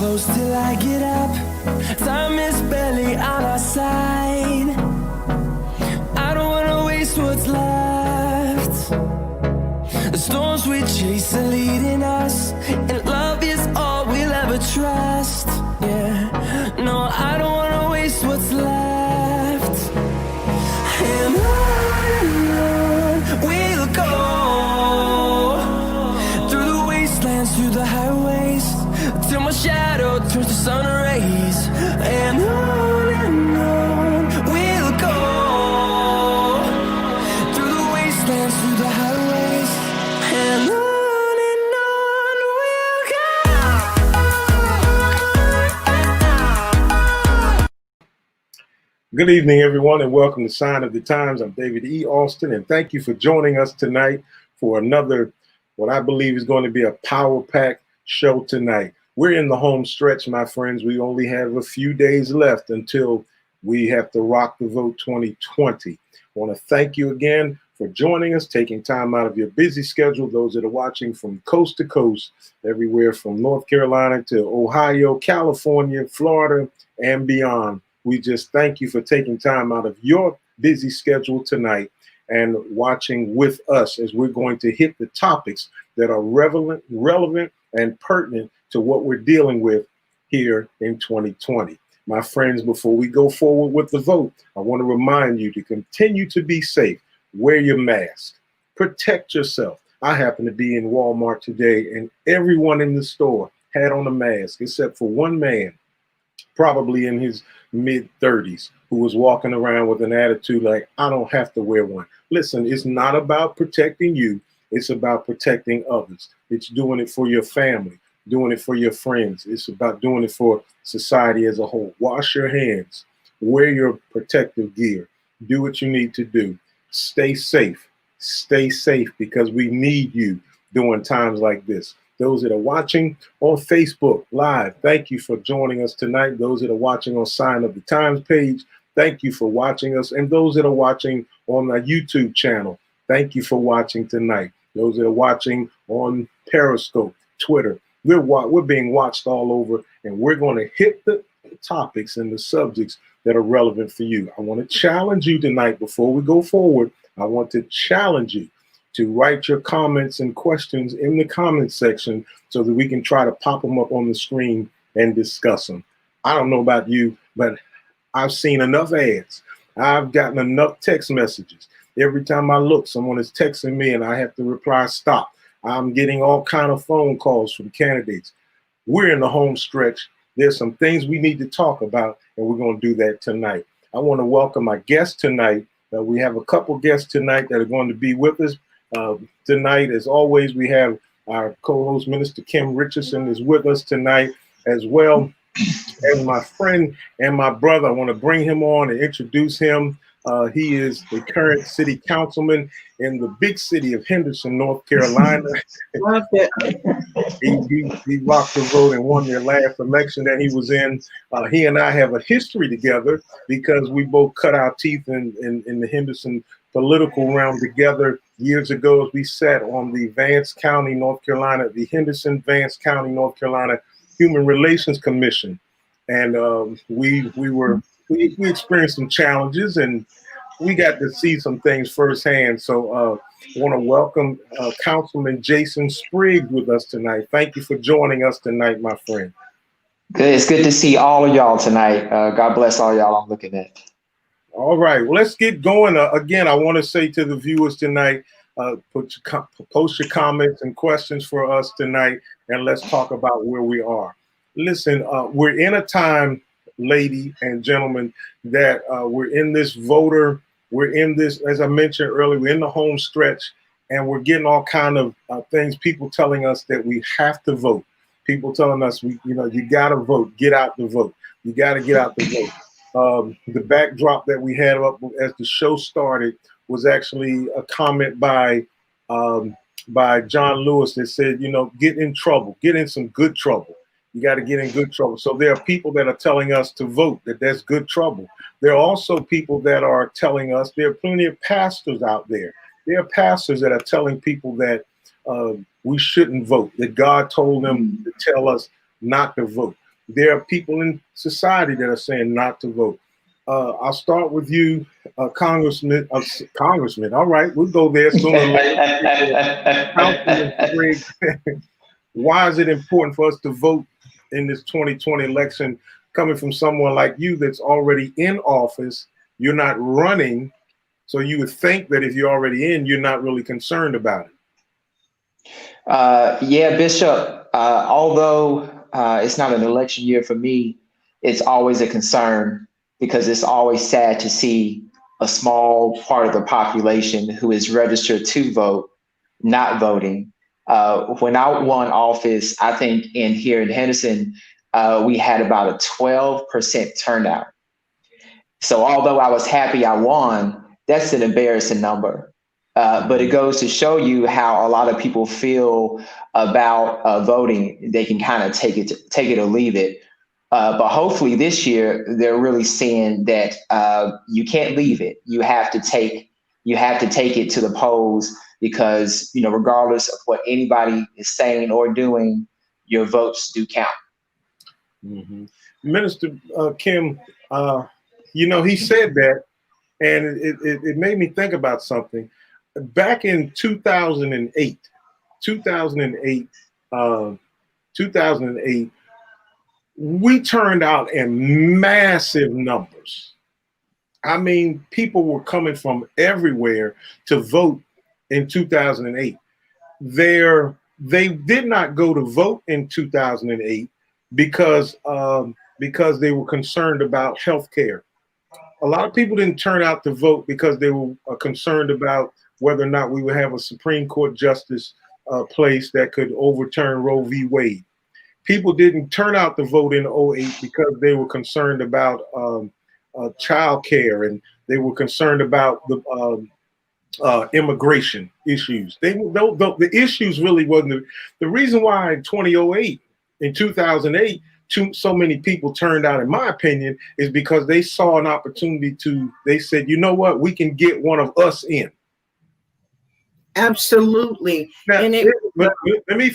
close till I get up. Time is barely on our side. I don't wanna waste what's left. The storms we chase are leading us, and love is all we'll ever trust. Yeah, no, I don't wanna waste what's left. And on we'll go, through the wastelands, through the highways, till my shadow turns to sun rays. And on we'll go, through the wastelands, through the highways, and on we'll go. Good evening, everyone, and welcome to Sign of the Times. I'm David E. Alston, and thank you for joining us tonight for another, what I believe is going to be a power-packed show tonight. We're in the home stretch, my friends. We only have a few days left until we have to rock the vote 2020. I want to thank you again for joining us, taking time out of your busy schedule. Those that are watching from coast to coast, everywhere from North Carolina to Ohio, California, Florida, and beyond. We just thank you for taking time out of your busy schedule tonight and watching with us as we're going to hit the topics that are relevant and pertinent to what we're dealing with here in 2020. My friends, before we go forward with the vote, I want to remind you to continue to be safe. Wear your mask. Protect yourself. I happen to be in Walmart today, and everyone in the store had on a mask except for one man, probably in his mid-30s, who was walking around with an attitude like, I don't have to wear one. Listen, it's not about protecting you. It's about protecting others. It's doing it for your family, doing it for your friends. It's about doing it for society as a whole. Wash your hands. Wear your protective gear. Do what you need to do. Stay safe. Stay safe, because we need you during times like this. Those that are watching on Facebook Live, thank you for joining us tonight. Those that are watching on Sign of the Times page, thank you for watching us. And those that are watching on our YouTube channel, thank you for watching tonight. Those that are watching on Periscope, Twitter, we're being watched all over, and we're going to hit the topics and the subjects that are relevant for you. I want to challenge you tonight before we go forward. I want to challenge you to write your comments and questions in the comment section so that we can try to pop them up on the screen and discuss them. I don't know about you, but I've seen enough ads. I've gotten enough text messages. Every time I look, someone is texting me and I have to reply, stop. I'm getting all kind of phone calls from candidates. We're in the home stretch. There's some things we need to talk about, and we're going to do that tonight. I want to welcome my guests tonight. We have a couple guests tonight that are going to be with us. Tonight, as always, we have our co-host, Minister Kim Richardson, is with us tonight, as well as my friend and my brother. I want to bring him on and introduce him. He is the current city councilman in the big city of Henderson, North Carolina. He rocked the vote and won their last election that he was in. He and I have a history together because we both cut our teeth in the Henderson political realm together years ago as we sat on the Vance County, North Carolina, the Henderson Vance County, North Carolina Human Relations Commission. And we experienced some challenges, and we got to see some things firsthand. So I want to welcome Councilman Jason Spriggs with us tonight. Thank you for joining us tonight, my friend. Good. It's good to see all of y'all tonight. God bless all y'all I'm looking at. All right, well, let's get going. Again, I want to say to the viewers tonight, post your comments and questions for us tonight, and let's talk about where we are. Listen, we're in a time, lady and gentlemen, that we're in this we're in this, as I mentioned earlier, we're in the home stretch, and we're getting all kind of things, people telling us that we have to vote. People telling us, you got to vote, get out the vote. You got to get out the vote. The backdrop that we had up as the show started was actually a comment by John Lewis that said, get in trouble, get in some good trouble. You got to get in good trouble. So there are people that are telling us to vote, that's good trouble. There are also people that are telling us, there are plenty of pastors out there. There are pastors that are telling people that we shouldn't vote, that God told them to tell us not to vote. there are people in society that are saying not to vote. I'll start with you, Congressman. Congressman, all right, we'll go there sooner or later. Councilman Spriggs, why is it important for us to vote in this 2020 election, coming from someone like you that's already in office? You're not running, so you would think that if you're already in, you're not really concerned about it. Yeah, Bishop, although it's not an election year for me, it's always a concern because it's always sad to see a small part of the population who is registered to vote not voting. When I won office, I think here in Henderson, we had about a 12% turnout. So although I was happy I won, that's an embarrassing number. But it goes to show you how a lot of people feel about voting. They can kind of take it or leave it. But hopefully this year they're really seeing that you can't leave it. You have to take it to the polls because, you know, regardless of what anybody is saying or doing, your votes do count. Mm-hmm. Minister Kim, you know, he said that, and it made me think about something. Back in 2008, we turned out in massive numbers. I mean, people were coming from everywhere to vote in 2008. They did not go to vote in 2008 because they were concerned about health care. A lot of people didn't turn out to vote because they were concerned about whether or not we would have a Supreme Court justice place that could overturn Roe v. Wade. People didn't turn out to vote in 2008 because they were concerned about child care, and they were concerned about the immigration issues. The issues really wasn't the reason why in 2008, so many people turned out, in my opinion, is because they saw an opportunity they said, you know what, we can get one of us in. Absolutely. Now, and let me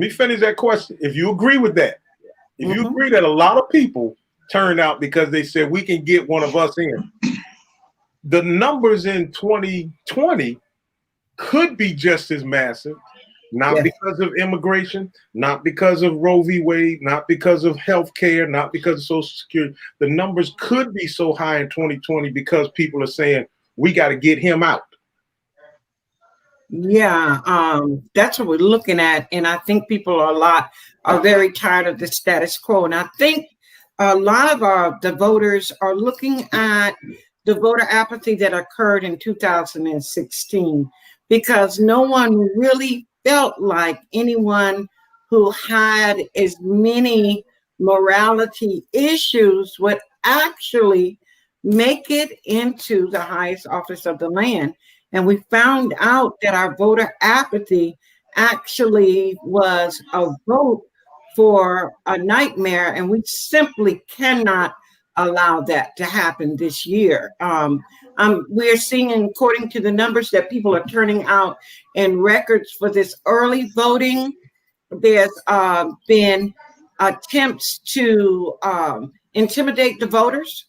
finish that question. If you agree with that, if you agree that a lot of people turned out because they said we can get one of us in, the numbers in 2020 could be just as massive, not because of immigration, not because of Roe v. Wade, not because of health care, not because of Social Security. The numbers could be so high in 2020 because people are saying we got to get him out. Yeah, that's what we're looking at. And I think people are very tired of the status quo. And I think a lot of the voters are looking at the voter apathy that occurred in 2016, because no one really felt like anyone who had as many morality issues would actually make it into the highest office of the land. And we found out that our voter apathy actually was a vote for a nightmare, and we simply cannot allow that to happen this year. We're seeing, according to the numbers, that people are turning out in records for this early voting. There's been attempts to intimidate the voters,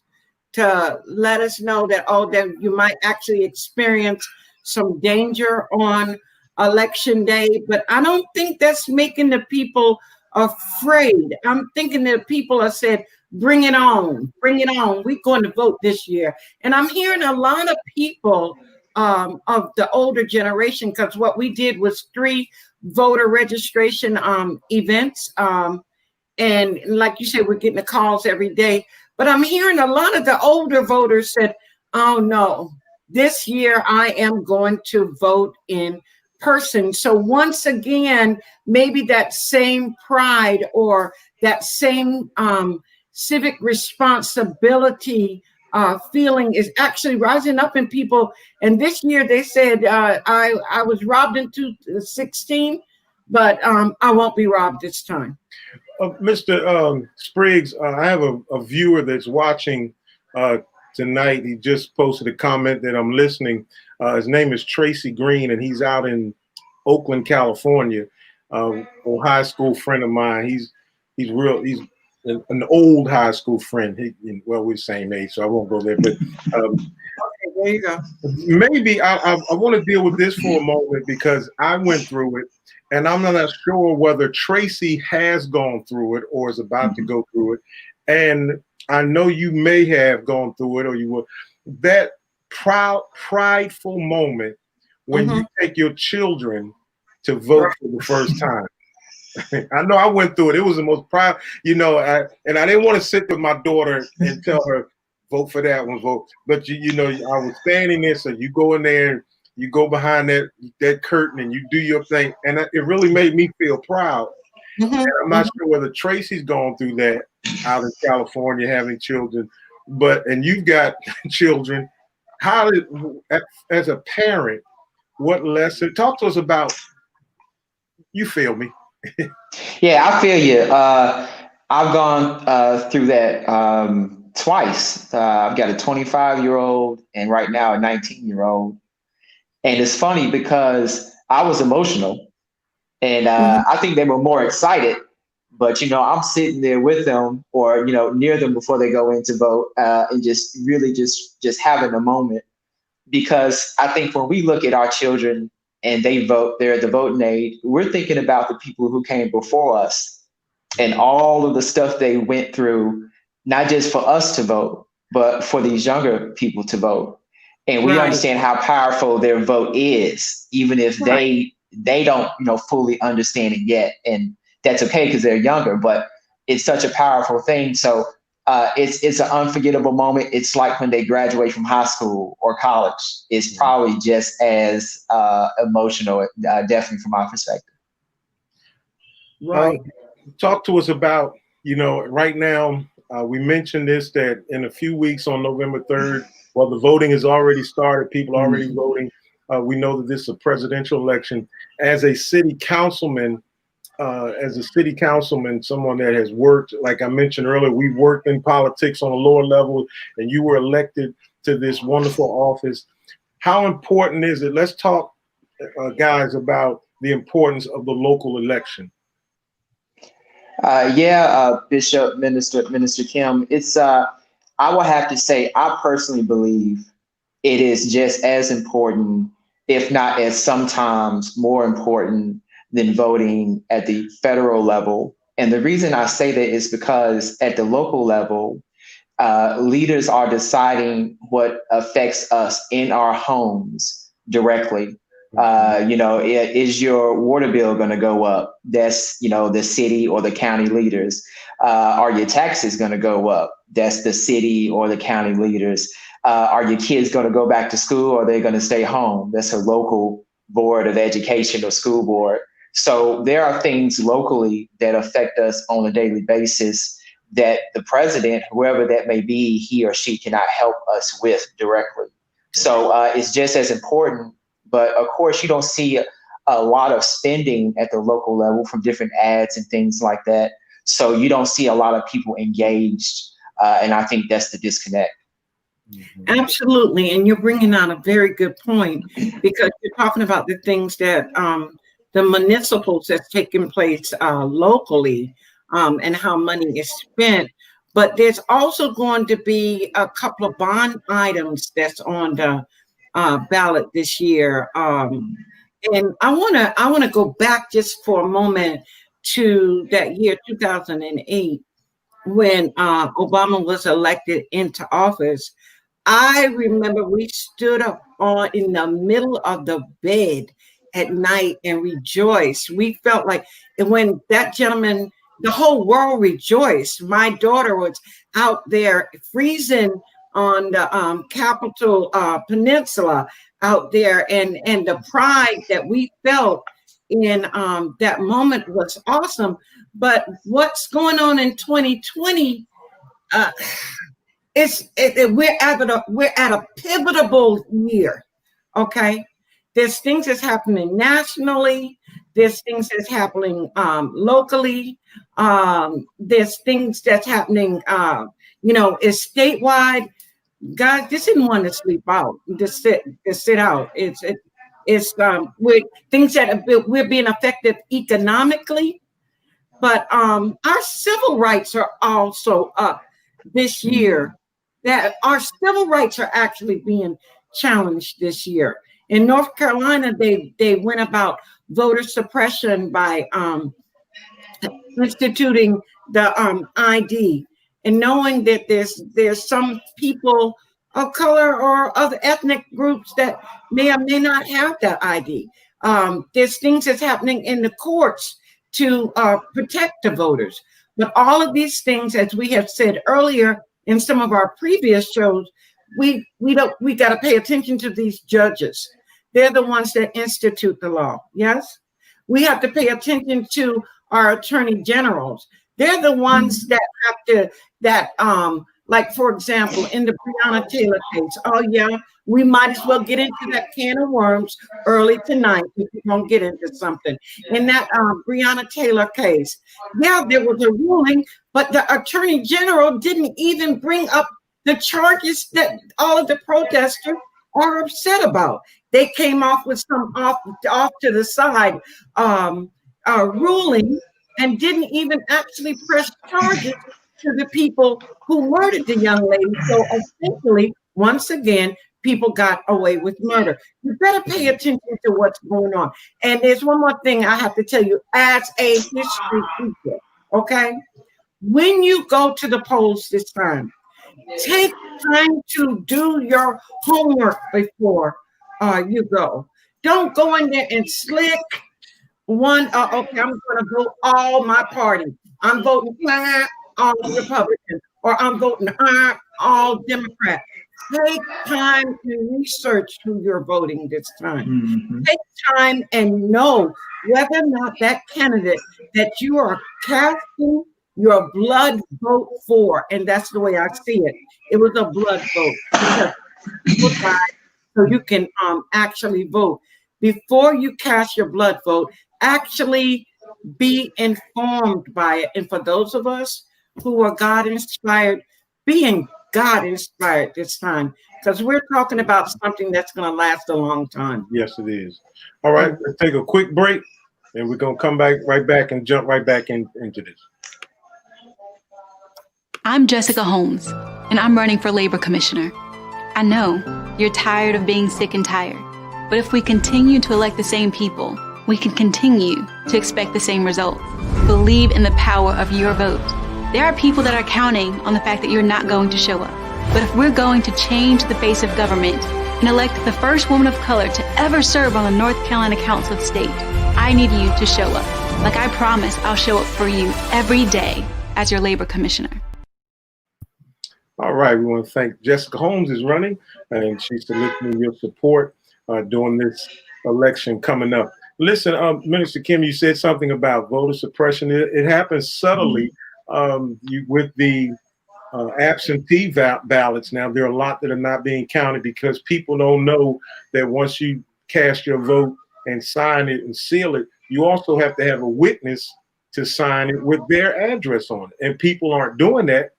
to let us know that, that you might actually experience some danger on election day. But I don't think that's making the people afraid. I'm thinking that people are said, bring it on, we're going to vote this year. And I'm hearing a lot of people of the older generation, because what we did was 3 voter registration events. And like you said, we're getting the calls every day. But I'm hearing a lot of the older voters said, oh no, this year I am going to vote in person. So once again, maybe that same pride or that same civic responsibility feeling is actually rising up in people. And this year they said, I was robbed in 2016, but I won't be robbed this time. Mr. Spriggs, I have a viewer that's watching tonight. He just posted a comment that I'm listening. His name is Tracy Green, and he's out in Oakland, California. A high school friend of mine. He's an old high school friend. Well, we're the same age, so I won't go there. But there you go. maybe I want to deal with this for a moment because I went through it, and I'm not sure whether Tracy has gone through it or is about to go through it. And I know you may have gone through it, or you will. That prideful moment when you take your children to vote for the first time. I know I went through it. It was the most proud, and I didn't want to sit with my daughter and tell her, vote for that one, vote. But I was standing there, so you go in there, and you go behind that curtain, and you do your thing, and it really made me feel proud. And I'm not sure whether Tracy's gone through that out in California, having children, and you've got children. How did, as a parent, what lesson? Talk to us about. You feel me? Yeah, I feel you. I've gone through that twice. I've got a 25-year-old and right now a 19-year-old. And it's funny because I was emotional and I think they were more excited. But, I'm sitting there with them or, near them before they go in to vote and just really just having a moment. Because I think when we look at our children and they vote, they're the voting age, we're thinking about the people who came before us and all of the stuff they went through, not just for us to vote, but for these younger people to vote. And we understand how powerful their vote is, even if they don't, fully understand it yet. And that's okay because they're younger, but it's such a powerful thing. So it's an unforgettable moment. It's like when they graduate from high school or college. It's probably just as emotional, definitely from my perspective. Right. Talk to us about, right now, we mentioned this, that in a few weeks on November 3rd, the voting has already started. People are already voting. We know that this is a presidential election. As a city councilman, someone that has worked, like I mentioned earlier, we worked in politics on a lower level, and you were elected to this wonderful office. How important is it? Let's talk, guys, about the importance of the local election. Bishop, Minister Kim, it's, I will have to say, I personally believe it is just as important, if not as sometimes more important than voting at the federal level. And the reason I say that is because at the local level, leaders are deciding what affects us in our homes directly. Is your water bill going to go up? That's, the city or the county leaders. Are your taxes going to go up? That's the city or the county leaders. Are your kids going to go back to school or are they going to stay home? That's a local board of education or school board. So there are things locally that affect us on a daily basis that the president, whoever that may be, he or she cannot help us with directly. So it's just as important. But of course, you don't see a lot of spending at the local level from different ads and things like that. So you don't see a lot of people engaged. And I think that's the disconnect. Absolutely. And you're bringing out a very good point because you're talking about the things that the municipals that's taking place locally and how money is spent. But there's also going to be a couple of bond items that's on the ballot this year. And I want to go back just for a moment to that year 2008 when Obama was elected into office. I remember we stood up in the middle of the bed at night and rejoiced. We felt like when that gentleman, the whole world rejoiced. My daughter was out there freezing on the Capitol Peninsula out there, and the pride that we felt in that moment was awesome. But what's going on in 2020? We're at a pivotal year. Okay, there's things that's happening nationally. There's things that's happening locally. There's things that's happening. It's statewide. Guys, this isn't one to sleep out. Just sit out. It's with things that we're being affected economically. But our civil rights are also up this year. That our civil rights are actually being challenged this year. In North Carolina, they went about voter suppression by instituting the ID, and knowing that there's some people of color or other ethnic groups that may or may not have that ID. There's things that's happening in the courts to protect the voters. But all of these things, as we have said earlier in some of our previous shows, we got to pay attention to these judges. They're the ones that institute the law. Yes, we have to pay attention to our attorney generals. They're the ones that have to like, for example, in the Breonna Taylor case. Oh yeah, we might as well get into that can of worms early tonight if we're gonna get into something. In that Breonna Taylor case, yeah, there was a ruling, but the attorney general didn't even bring up the charges that all of the protesters are upset about. They came off with some off to the side ruling and didn't even actually press charges to the people who murdered the young lady. So essentially, once again, people got away with murder. You better pay attention to what's going on. And there's one more thing I have to tell you as a history teacher, okay? When you go to the polls this time, take time to do your homework before you go. Don't go in there and slick one, okay, I'm going to vote all my party. I'm voting all Republican, or I'm voting all Democrat. Take time to research who you're voting this time. Mm-hmm. Take time and know whether or not that candidate that you are casting your blood vote for, and that's the way I see it. It was a blood vote because people died so you can actually vote. Before you cast your blood vote, actually be informed by it. And for those of us who are God inspired, being God inspired this time, because we're talking about something that's going to last a long time. Yes, it is. All right, let's take a quick break, and we're going to come right back and jump right back into this. I'm Jessica Holmes, and I'm running for Labor Commissioner. I know you're tired of being sick and tired, but if we continue to elect the same people, we can continue to expect the same results. Believe in the power of your vote. There are people that are counting on the fact that you're not going to show up. But if we're going to change the face of government and elect the first woman of color to ever serve on the North Carolina Council of State, I need you to show up. Like I promise, I'll show up for you every day as your Labor Commissioner. All right, we want to thank Jessica Holmes is running, and she's soliciting your support during this election coming up. Listen, Minister Kim, you said something about voter suppression. It happens subtly with the absentee ballots. Now, there are a lot that are not being counted because people don't know that once you cast your vote and sign it and seal it, you also have to have a witness to sign it with their address on it. And people aren't doing that,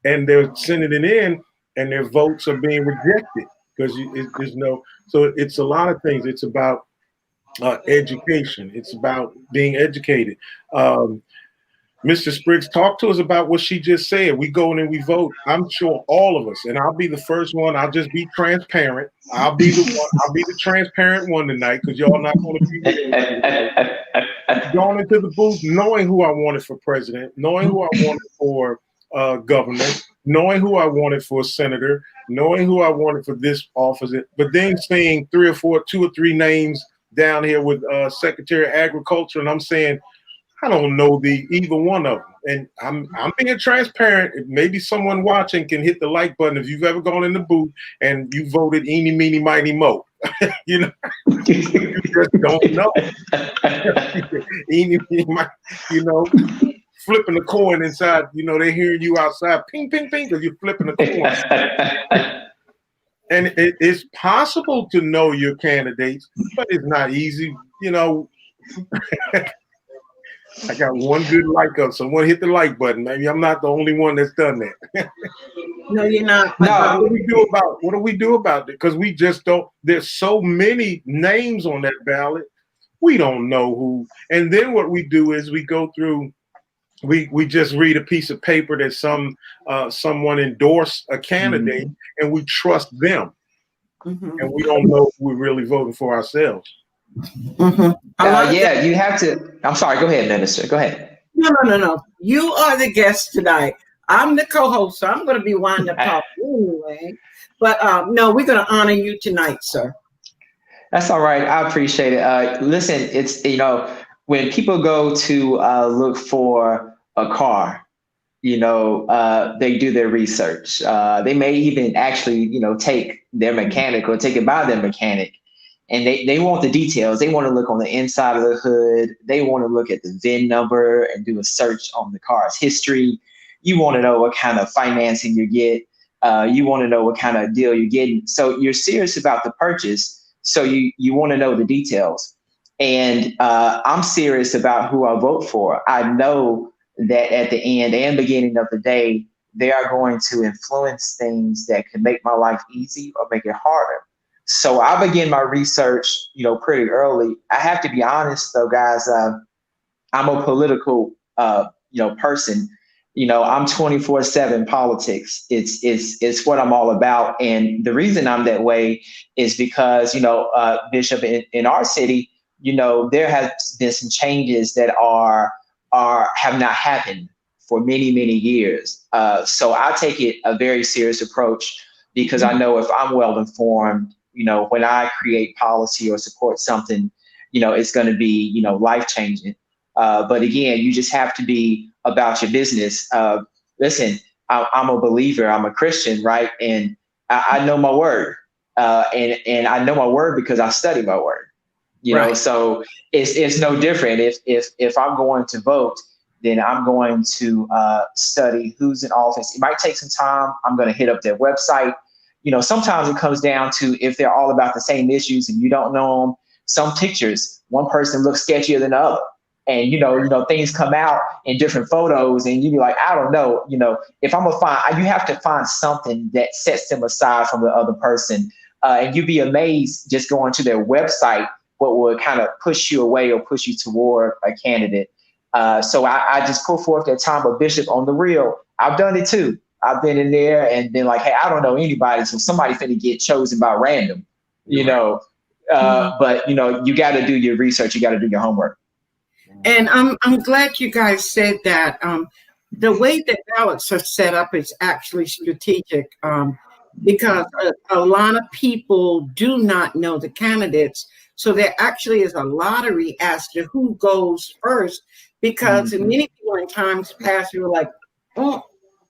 and they're sending it in, and their votes are being rejected because there's no. So it's a lot of things. It's about education. It's about being educated. Mr. Spriggs, talk to us about what she just said. We go in and we vote. I'm sure all of us, and I'll be the first one. I'll just be transparent. I'll be the transparent one tonight because y'all not going to be going into the booth knowing who I wanted for president, knowing who I wanted for governor, knowing who I wanted for senator, knowing who I wanted for this office, but then seeing 2 or 3 names down here with Secretary of Agriculture, and I'm saying, I don't know either one of them. And I'm being transparent. Maybe someone watching can hit the like button if you've ever gone in the booth and you voted eeny, meeny, miny, mo. You know, you just don't know. Eeny, meeny, miny, you know, flipping the coin inside, you know, they're hearing you outside, ping, ping, ping, because you're flipping the coin. And it's possible to know your candidates, but it's not easy. You know, I got one good like up. Someone hit the like button. Maybe I'm not the only one that's done that. No, you're not. No. What do we do about it? Because we just don't. There's so many names on that ballot. We don't know who. And then what we do is we go through we just read a piece of paper that someone endorsed a candidate, and we trust them, and we don't know if we're really voting for ourselves. Yeah, you have to. I'm sorry. Go ahead, Minister. Go ahead. No. You are the guest tonight. I'm the co-host, so I'm going to be winding up talking anyway. But no, we're going to honor you tonight, sir. That's all right. I appreciate it. Listen, it's, when people go to look for a car, they do their research. They may even actually, take their mechanic or take it by their mechanic, and they want the details. They want to look on the inside of the hood. They want to look at the VIN number and do a search on the car's history. You want to know what kind of financing you get. You want to know what kind of deal you're getting. So you're serious about the purchase. So you want to know the details. And I'm serious about who I vote for. I know that at the end and beginning of the day, they are going to influence things that can make my life easy or make it harder. So I begin my research, pretty early. I have to be honest, though, guys. I'm a political, person. I'm 24/7 politics. It's what I'm all about. And the reason I'm that way is because, Bishop, in our city, there has been some changes that have not happened for many, many years. So I take it a very serious approach, because I know if I'm well informed, when I create policy or support something, it's going to be, life changing. But again, you just have to be about your business. Listen, I'm a believer. I'm a Christian, right? And I know my word, and I know my word because I study my word. So it's no different. If I'm going to vote, then I'm going to study who's in office. It might take some time. I'm going to hit up their website. Sometimes it comes down to if they're all about the same issues and you don't know them. Some pictures, one person looks sketchier than the other. And, things come out in different photos and you be like, I don't know, if I'm you have to find something that sets them aside from the other person. And you'd be amazed just going to their website, what would kind of push you away or push you toward a candidate. So I just put forth that time of Bishop on the real. I've done it too. I've been in there and been like, hey, I don't know anybody. So somebody finna get chosen by random, but you got to do your research. You got to do your homework. And I'm glad you guys said that. The way that ballots are set up is actually strategic, because a lot of people do not know the candidates. So there actually is a lottery as to who goes first, because many people in times past were like, oh,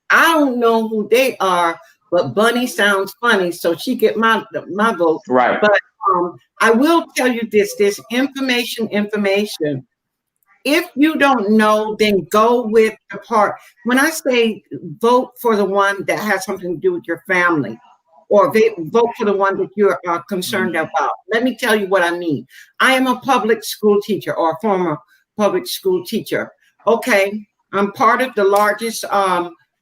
I don't know who they are, but Bunny sounds funny, so she get my vote. Right. But I will tell you this information. If you don't know, then go with the part. When I say vote for the one that has something to do with your family, or vote for the one that you're concerned about. Let me tell you what I mean. I am a public school teacher, or a former public school teacher. Okay, I'm part of the largest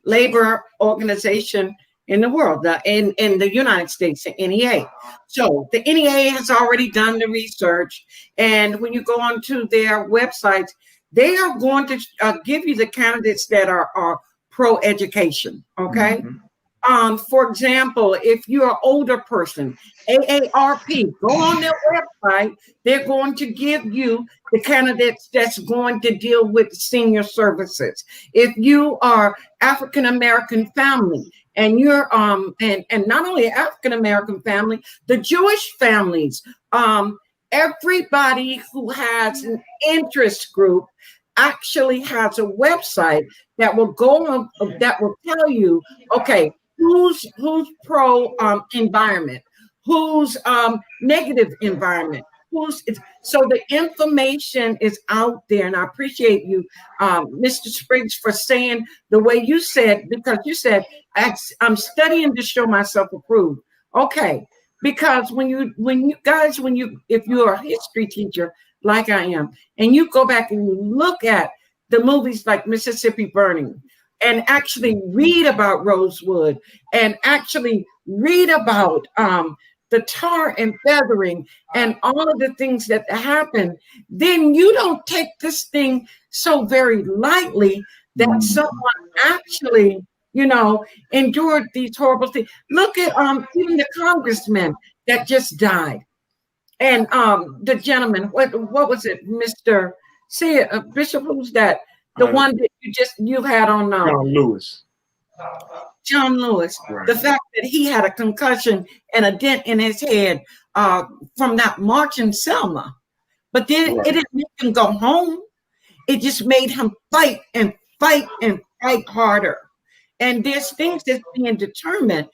labor organization in the world, in the United States, the NEA. So the NEA has already done the research, and when you go onto their websites, they are going to give you the candidates that are pro-education, okay? For example, if you're an older person, AARP, go on their website, they're going to give you the candidates that's going to deal with senior services. If you are African-American family, and you're and not only African-American family, the Jewish families, everybody who has an interest group actually has a website that will go on, that will tell you, okay, who's pro environment, who's negative environment, so the information is out there. And I appreciate you, Mr. Spriggs, for saying the way you said, because you said, I'm studying to show myself approved. Okay, because if you're a history teacher like I am, and you go back and you look at the movies like Mississippi Burning, and actually read about Rosewood, and actually read about the tar and feathering and all of the things that happen, then you don't take this thing so very lightly, that someone actually, endured these horrible things. Look at even the congressman that just died, and the gentleman. What was it, Mr. Say Bishop? Who's that? The one that you had on John Lewis. John Lewis. Right. The fact that he had a concussion and a dent in his head from that march in Selma, but then it didn't make him go home. It just made him fight and fight and fight harder. And there's things that's being determined,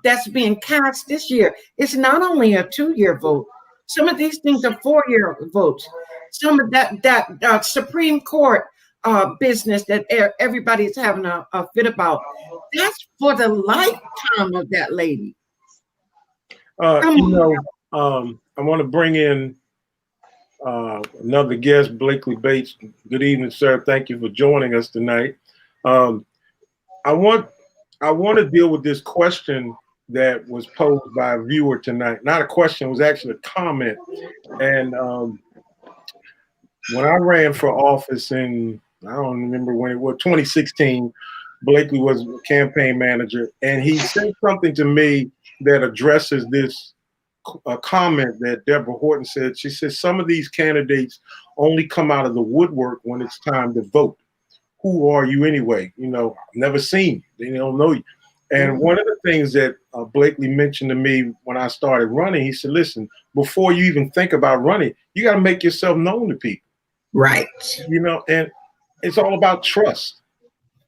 that's being cast this year. It's not only a 2-year vote. Some of these things are 4-year votes. Some of that Supreme Court business that everybody's having a fit about, that's for the lifetime of that lady. I want to bring in another guest, Blakely Bates. Good evening, sir. Thank you for joining us tonight. I want to deal with this question that was posed by a viewer tonight. Not a question, it was actually a comment. And when I ran for office in, I don't remember when it was, 2016, Blakely was a campaign manager, and he said something to me that addresses this comment that Deborah Horton said. She said, some of these candidates only come out of the woodwork when it's time to vote. Who are you anyway? I've never seen you. They don't know you. And one of the things that Blakely mentioned to me when I started running, he said, listen, before you even think about running, you got to make yourself known to people. Right. And it's all about trust.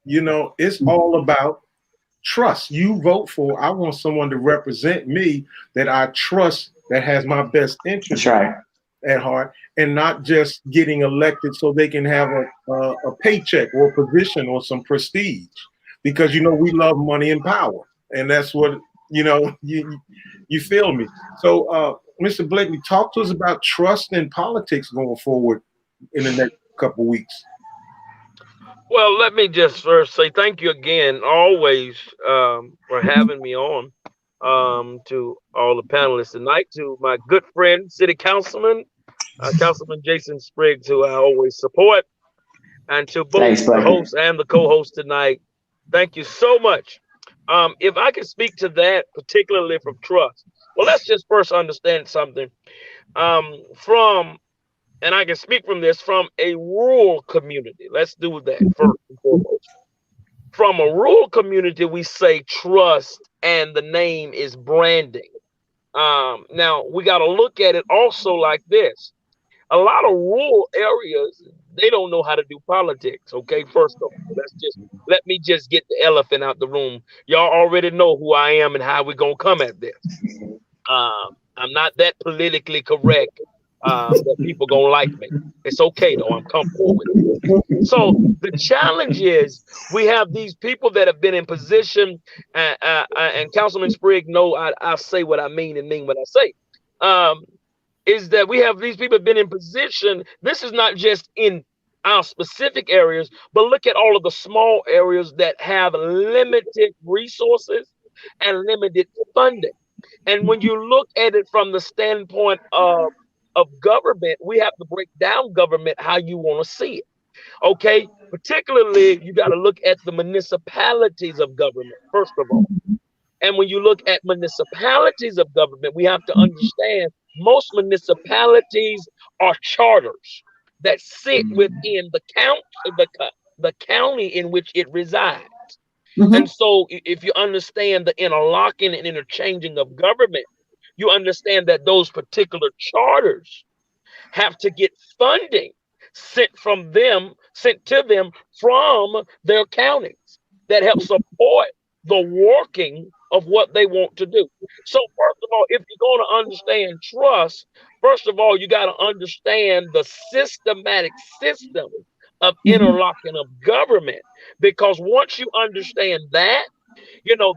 It's all about trust. You vote for, I want someone to represent me that I trust, that has my best interest at heart, and not just getting elected so they can have a paycheck or a position or some prestige. Because, we love money and power. And that's what, you feel me. So, Mr. Blakely, talk to us about trust in politics going forward in the next couple of weeks. Well, let me just first say thank you again, always, for having me on, to all the panelists tonight, to my good friend, City Councilman, Councilman Jason Spriggs, who I always support, and to both the host and the co-host tonight. Thank you so much. If I can speak to that, particularly from trust, well, let's just first understand something. And I can speak from this from a rural community. Let's do that first and foremost. From a rural community, we say trust, and the name is branding. Now, we got to look at it also like this. A lot of rural areas, they don't know how to do politics, okay? First of all, let me just get the elephant out the room. Y'all already know who I am and how we're going to come at this. I'm not that politically correct that people going to like me. It's okay, though. I'm comfortable with it. So the challenge is we have these people that have been in position, and Councilman Spriggs, I say what I mean and mean what I say. Is that we have these people have been in position. This is not just in our specific areas, but look at all of the small areas that have limited resources and limited funding. And when you look at it from the standpoint of government, we have to break down government how you want to see it. Okay, particularly you got to look at the municipalities of government, first of all. And when you look at municipalities of government, we have to understand most municipalities are charters that sit within the county in which it resides. And so if you understand the interlocking and interchanging of government, you understand that those particular charters have to get funding sent to them from their counties that help support the working of what they want to do. So first of all, if you're going to understand trust, first of all, you got to understand the systematic system of interlocking of government, because once you understand that,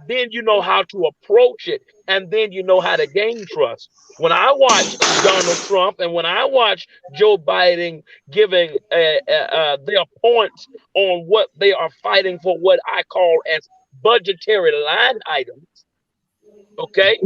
then you know how to approach it, and then you know how to gain trust. When I watch Donald Trump and when I watch Joe Biden giving their points on what they are fighting for, what I call as budgetary line items, okay?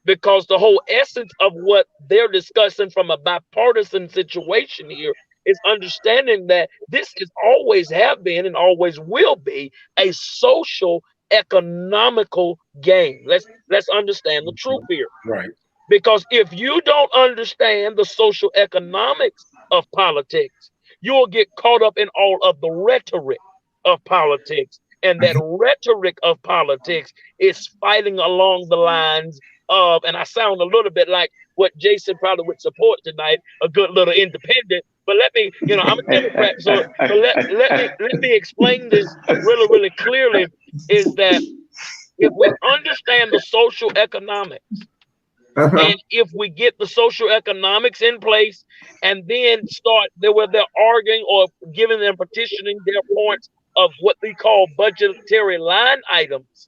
Because the whole essence of what they're discussing from a bipartisan situation here is understanding that this is always have been and always will be a social economical game. Let's understand the truth here. Right. Because if you don't understand the social economics of politics, you'll get caught up in all of the rhetoric of politics. And that rhetoric of politics is fighting along the lines of, and I sound a little bit like what Jason probably would support tonight, a good little independent. But let me, I'm a Democrat, so let me explain this really, really clearly, is that if we understand the social economics, and if we get the social economics in place and then start where they're arguing or giving them petitioning their points of what we call budgetary line items,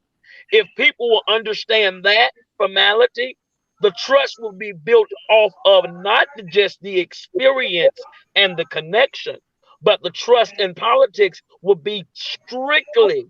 if people will understand that formality, the trust will be built off of not just the experience and the connection, but the trust in politics will be strictly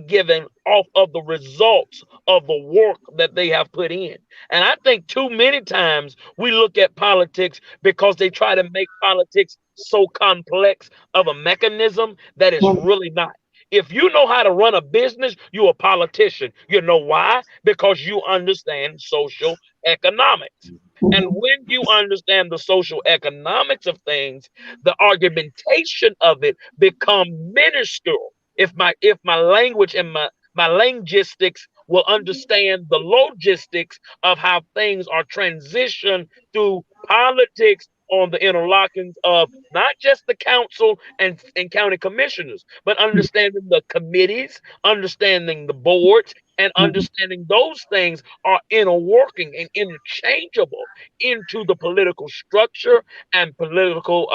given off of the results of the work that they have put in. And I think too many times we look at politics because they try to make politics so complex of a mechanism that it's really not. If you know how to run a business, you're a politician. You know why? Because you understand social economics. And when you understand the social economics of things, the argumentation of it become minuscule. If my language and my linguistics will understand the logistics of how things are transitioned through politics on the interlockings of not just the council and county commissioners, but understanding the committees, understanding the boards, and understanding those things are interworking and interchangeable into the political structure and political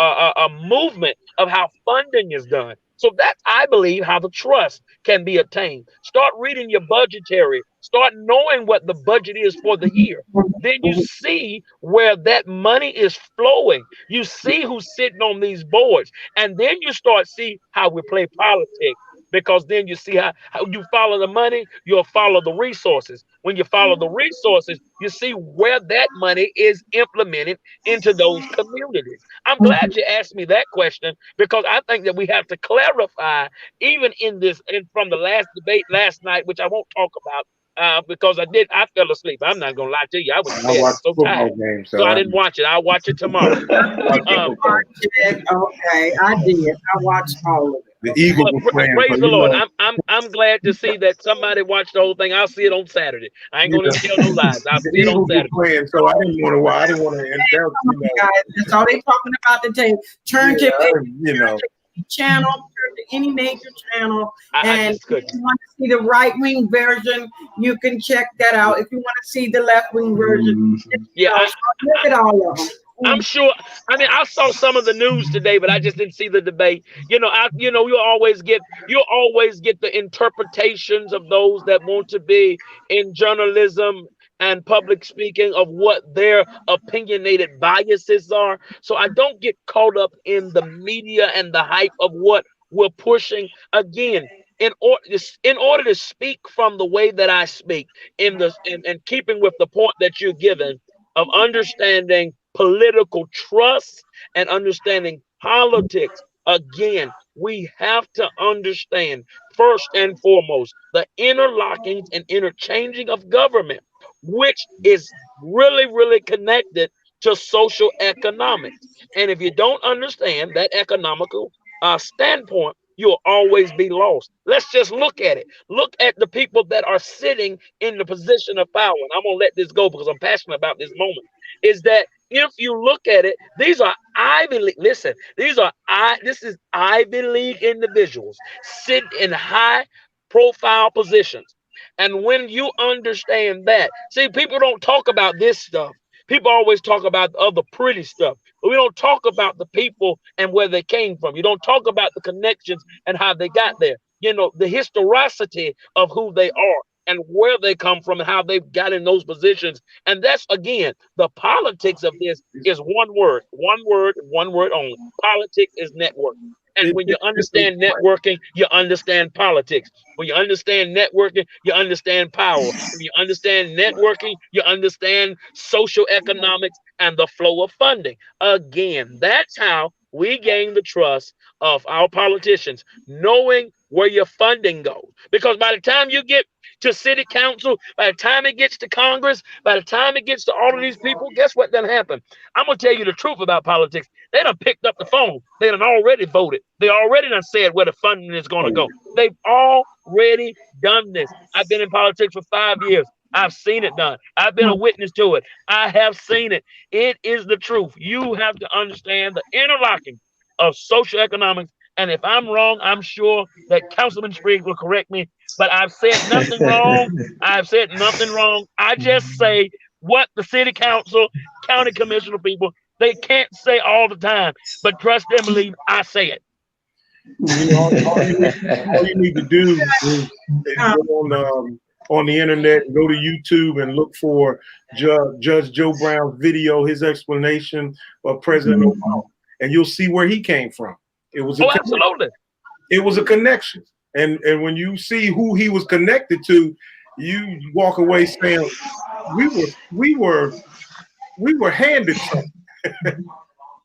movement of how funding is done. So that's, I believe, how the trust can be attained. Start reading your budgetary. Start knowing what the budget is for the year. Then you see where that money is flowing. You see who's sitting on these boards. And then you start see how we play politics. Because then you see how you follow the money, you'll follow the resources. When you follow the resources, you see where that money is implemented into those communities. I'm glad you asked me that question, because I think that we have to clarify, even in this, and from the last debate last night, which I won't talk about, because I fell asleep. I'm not gonna lie to you. I was so tired. Game, so I didn't watch it. I'll watch it tomorrow. Okay, I did. I watched all of it. The Eagles were playing. Praise the Lord. I'm glad to see that somebody watched the whole thing. I'll see it on Saturday. I ain't gonna tell no lies. I'll see it on Saturday. Playing, so I didn't want to. That's all they're talking about today. Turn to channel, turn to any major channel, and if you want to see the right-wing version, you can check that out. If you want to see the left-wing version, look at all of them. I'm sure. I mean, I saw some of the news today, but I just didn't see the debate. You'll always get the interpretations of those that want to be in journalism and public speaking of what their opinionated biases are. So I don't get caught up in the media and the hype of what we're pushing. Again, in order to speak from the way that I speak, in keeping with the point that you're given of understanding political trust and understanding politics, again, we have to understand first and foremost the interlockings and interchanging of government, which is really, really connected to social economics. And if you don't understand that economical standpoint, you'll always be lost. Let's just look at it. Look at the people that are sitting in the position of power. And I'm going to let this go because I'm passionate about this moment. Is that if you look at it, these are Ivy League. Listen, this is Ivy League individuals sitting in high profile positions. And when you understand that, see, people don't talk about this stuff. People always talk about the other pretty stuff, but we don't talk about the people and where they came from. You don't talk about the connections and how they got there. The historicity of who they are and where they come from and how they've got in those positions. And that's, again, the politics of this is one word only. Politics is network. And when you understand networking, you understand politics. When you understand networking, you understand power. When you understand networking, you understand social economics and the flow of funding. Again, that's how we gain the trust of our politicians, knowing where your funding goes. Because by the time you get to city council, by the time it gets to Congress, by the time it gets to all of these people, guess what done happened? I'm going to tell you the truth about politics. They done picked up the phone. They done already voted. They already done said where the funding is going to go. They've already done this. I've been in politics for 5 years. I've seen it done. I've been a witness to it. I have seen it. It is the truth. You have to understand the interlocking of social economics. And if I'm wrong, I'm sure that Councilman Spriggs will correct me. But I've said nothing wrong. I've said nothing wrong. I just say what the city council, county commissioner people, they can't say all the time. But trust and believe, I say it. You know, all you need to do is go on the internet, go to YouTube and look for Judge Joe Brown's video, his explanation of President Obama, and you'll see where he came from. It was absolutely. It was a connection, and when you see who he was connected to, you walk away saying, we were handed something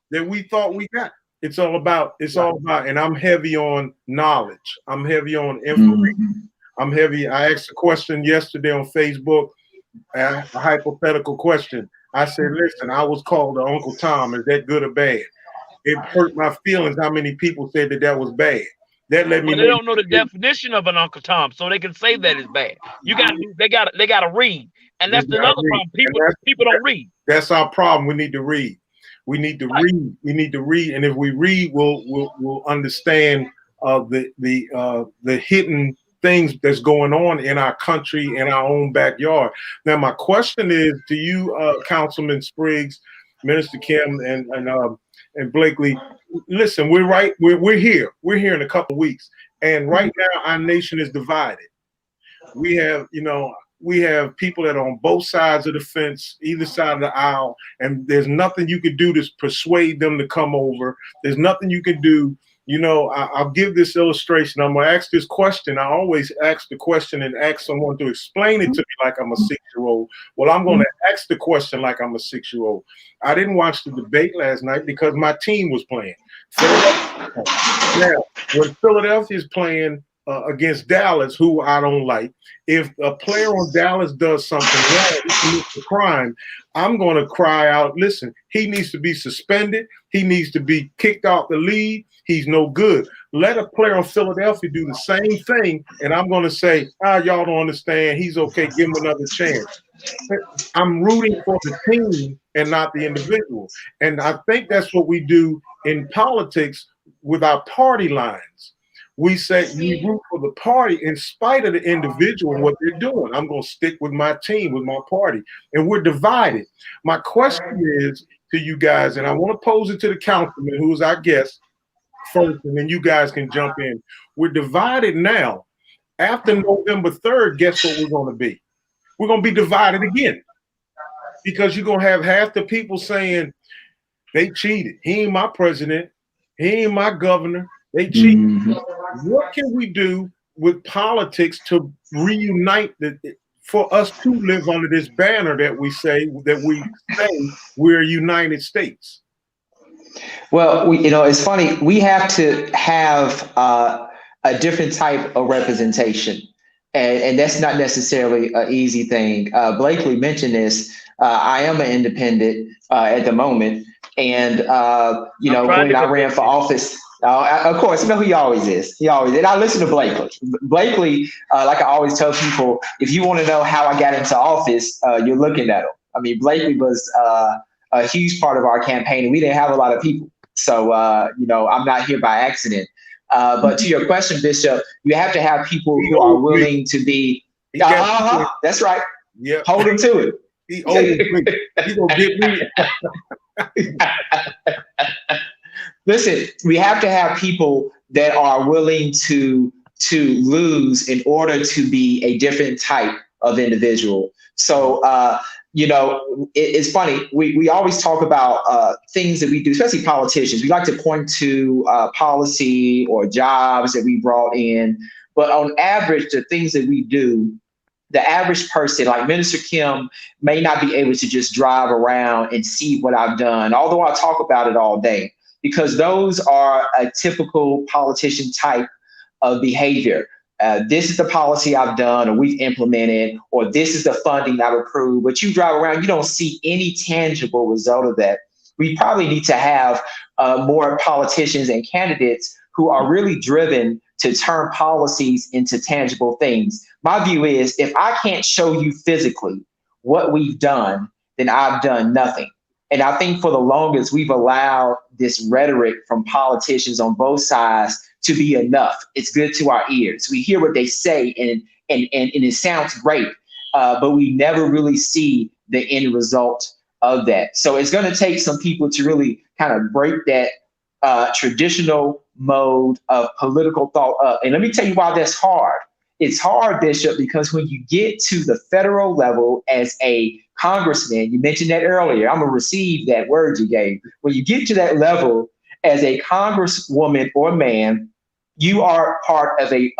that we thought we got. It's all about, and I'm heavy on knowledge. I'm heavy on information. I'm heavy. I asked a question yesterday on Facebook, a hypothetical question. I said, listen, I was called Uncle Tom. Is that good or bad? It hurt my feelings how many people said that was bad. That let me know. They don't know the definition of an Uncle Tom, so they can say that is bad. They got to read. And that's another problem. People don't read. That's our problem. We need to read. We need to read. We need to read. And if we read, we'll understand the hidden things that's going on in our country, in our own backyard. Now, my question is to you, Councilman Spriggs, Minister Kim, and Blakely. Listen, we're here. We're here in a couple of weeks, and right now our nation is divided. We have people that are on both sides of the fence, either side of the aisle, and there's nothing you can do to persuade them to come over. There's nothing you can do. You know, I'll give this illustration. I'm going to ask this question. I always ask the question and ask someone to explain it to me like I'm a 6-year-old. Well, I'm going to ask the question like I'm a 6-year-old. I didn't watch the debate last night because my team was playing. Now, when Philadelphia is playing against Dallas, who I don't like, if a player on Dallas does something wrong, he commits a crime, I'm going to cry out, listen, he needs to be suspended. He needs to be kicked off the league. He's no good. Let a player on Philadelphia do the same thing, and I'm going to say, y'all don't understand. He's okay. Give him another chance. I'm rooting for the team and not the individual. And I think that's what we do in politics with our party lines. We say we root for the party in spite of the individual and what they're doing. I'm going to stick with my team, with my party, and we're divided. My question is to you guys, and I want to pose it to the councilman, who's our guest, first, and then you guys can jump in. We're divided now. After November 3rd, guess what we're going to be? We're going to be divided again, because you're going to have half the people saying they cheated. He ain't my president. He ain't my governor. They cheated. What can we do with politics to reunite for us to live under this banner that we say we're United States? Well, it's funny. We have to have a different type of representation, and that's not necessarily an easy thing. Blakely mentioned this. I am an independent at the moment, and when I ran for office. Of course, you know who he always is. And I listen to Blakely. Blakely, like I always tell people, if you want to know how I got into office, you're looking at him. I mean, Blakely was a huge part of our campaign, and we didn't have a lot of people. So, I'm not here by accident. But to your question, Bishop, you have to have people who are willing to be. That's right. Yeah. Hold him to it. He gonna get me. Listen, we have to have people that are willing to lose in order to be a different type of individual. So, it's funny. We always talk about things that we do, especially politicians. We like to point to policy or jobs that we brought in. But on average, the things that we do, the average person, like Minister Kim, may not be able to just drive around and see what I've done, although I talk about it all day, because those are a typical politician type of behavior. This is the policy I've done or we've implemented, or this is the funding I've approved. But you drive around, you don't see any tangible result of that. We probably need to have more politicians and candidates who are really driven to turn policies into tangible things. My view is, if I can't show you physically what we've done, then I've done nothing. And I think for the longest, we've allowed this rhetoric from politicians on both sides to be enough. It's good to our ears. We hear what they say and it sounds great, but we never really see the end result of that. So it's going to take some people to really kind of break that traditional mode of political thought up. And let me tell you why that's hard. It's hard, Bishop, because when you get to the federal level as a congressman, you mentioned that earlier, I'm going to receive that word you gave. When you get to that level as a congresswoman or man, you are part of a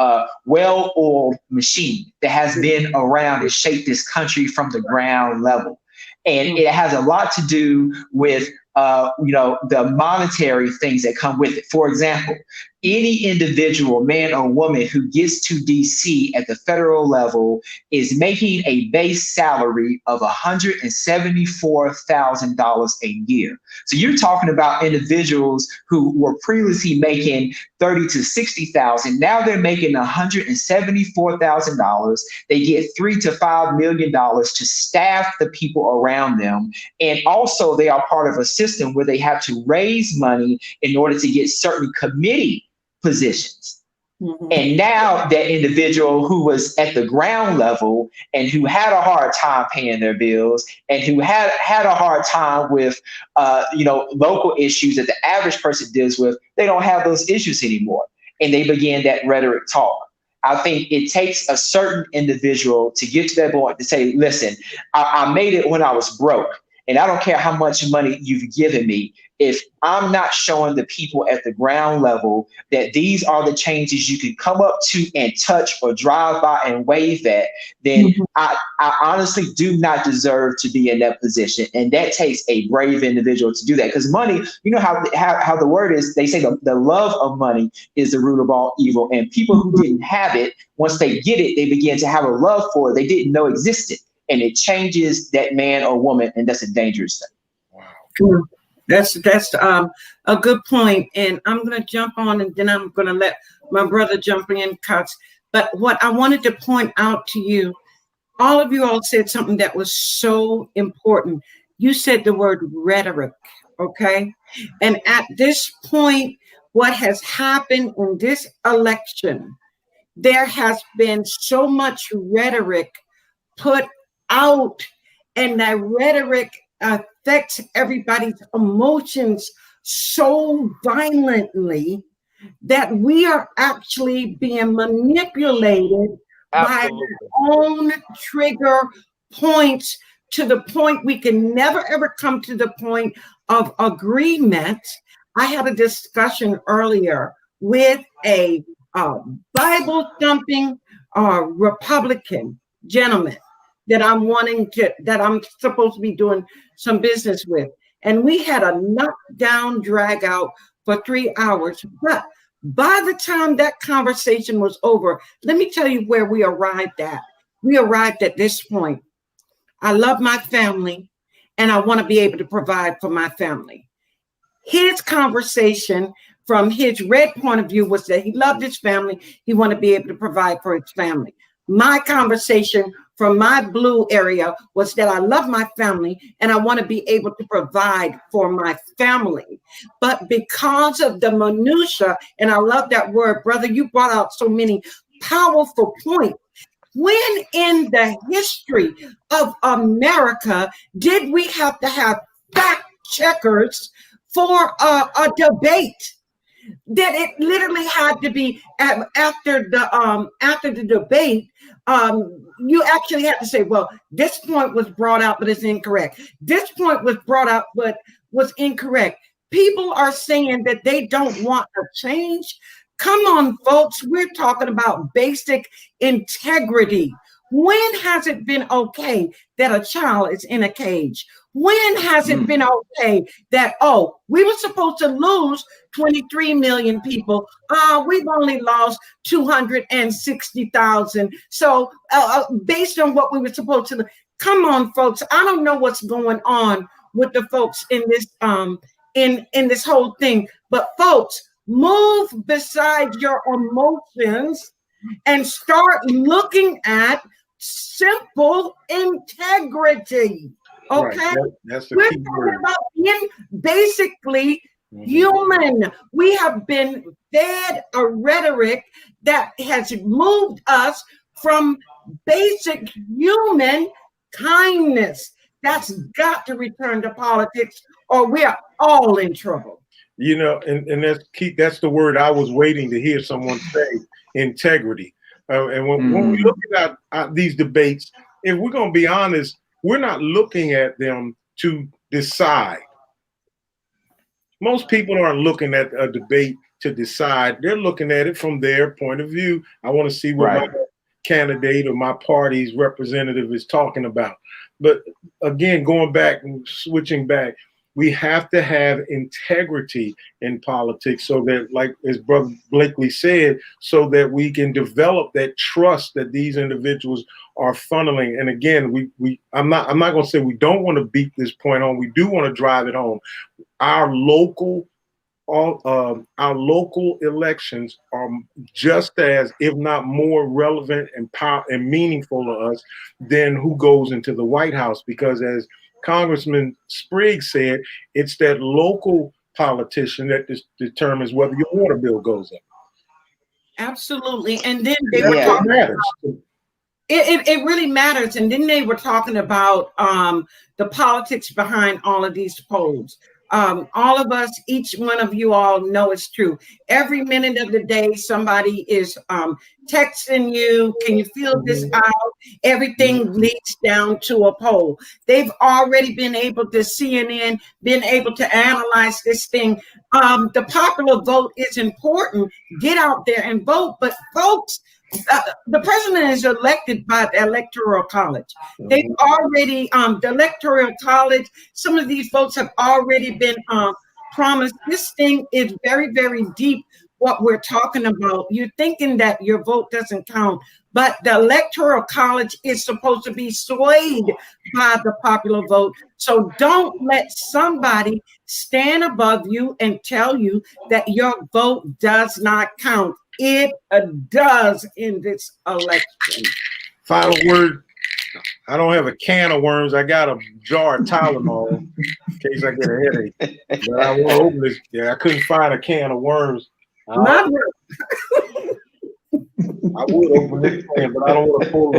well-oiled machine that has been around and shaped this country from the ground level. And it has a lot to do with the monetary things that come with it. For example, any individual, man or woman, who gets to DC at the federal level is making a base salary of $174,000 a year. So you're talking about individuals who were previously making $30,000 to $60,000. Now they're making $174,000. They get $3 to $5 million to staff the people around them, and also they are part of a system where they have to raise money in order to get certain committee positions. Mm-hmm. And now that individual who was at the ground level and who had a hard time paying their bills and who had a hard time with local issues that the average person deals with, they don't have those issues anymore. And they begin that rhetoric talk. I think it takes a certain individual to get to that point to say, listen, I made it when I was broke, and I don't care how much money you've given me. If I'm not showing the people at the ground level that these are the changes you can come up to and touch or drive by and wave at, then I honestly do not deserve to be in that position. And that takes a brave individual to do that, because money, you know how the word is, they say the love of money is the root of all evil. And people who didn't have it, once they get it, they begin to have a love for it they didn't know existed. And it changes that man or woman, and that's a dangerous thing. Wow. That's a good point. And I'm going to jump on, and then I'm going to let my brother jump in, but what I wanted to point out to you, all of you all said something that was so important. You said the word rhetoric, okay? And at this point, what has happened in this election, there has been so much rhetoric put out, and that rhetoric affects everybody's emotions so violently that we are actually being manipulated by our own trigger points, to the point we can never ever come to the point of agreement. I had a discussion earlier with a Bible thumping Republican gentleman that I'm supposed to be doing some business with. And we had a knockdown drag out for 3 hours. But by the time that conversation was over, let me tell you where we arrived at. We arrived at this point. I love my family, and I want to be able to provide for my family. His conversation from his red point of view was that he loved his family. He wanted to be able to provide for his family. My conversation from my blue area was that I love my family and I want to be able to provide for my family. But because of the minutia, and I love that word, brother, you brought out so many powerful points. When in the history of America did we have to have fact checkers for a debate? That it literally had to be after the debate, you actually have to say, well, this point was brought out, but it's incorrect. This point was brought out, but was incorrect. People are saying that they don't want a change. Come on, folks. We're talking about basic integrity. When has it been okay that a child is in a cage? When has it been okay that, oh, we were supposed to lose 23 million people. We've only lost 260,000. So based on what we were supposed to, come on, folks. I don't know what's going on with the folks in this in this whole thing, but folks, move beside your emotions and start looking at simple integrity. Okay, right. That's the we're key talking word. about being basically human. We have been fed a rhetoric that has moved us from basic human kindness. That's got to return to politics, or we are all in trouble. You know, and that's the word I was waiting to hear someone say: integrity. And when we look at these debates, if we're going to be honest, we're not looking at them to decide. Most people aren't looking at a debate to decide. They're looking at it from their point of view. I want to see what my candidate or my party's representative is talking about. But again, going back and switching back, we have to have integrity in politics so that, like as Brother Blakely said, so that we can develop that trust that these individuals are funneling. And again, I'm not going to say we don't want to beat this point on. We do want to drive it home. Our local elections are just as, if not more, relevant and meaningful to us than who goes into the White House, because as Congressman Spriggs said, it's that local politician that determines whether your water bill goes up. Absolutely. And then they were talking about, it really matters. And then they were talking about the politics behind all of these polls. All of us, each one of you all know it's true. Every minute of the day, somebody is texting you. Can you fill this out? Everything leads down to a poll. They've already been able to, CNN, been able to analyze this thing. The popular vote is important. Get out there and vote. But folks, the president is elected by the Electoral College. They've already, the Electoral College, some of these folks have already been promised. This thing is very, very deep, what we're talking about. You're thinking that your vote doesn't count, but the Electoral College is supposed to be swayed by the popular vote. So don't let somebody stand above you and tell you that your vote does not count. It does in this election. Final word. I don't have a can of worms. I got a jar of Tylenol in case I get a headache. But I want to open this. Yeah, I couldn't find a can of worms. I would open this can, but I don't want to pull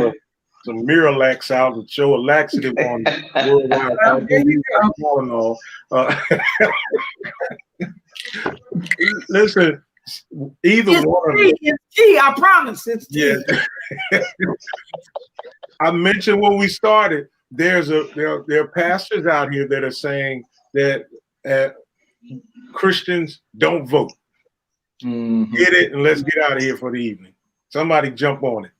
some Miralax out and show a laxative on worldwide. There you go. Listen. Either it's one tea, it's tea, I promise it's tea. Yeah. I mentioned when we started, there are pastors out here that are saying that Christians don't vote. Get it and let's get out of here for the evening. Somebody jump on it.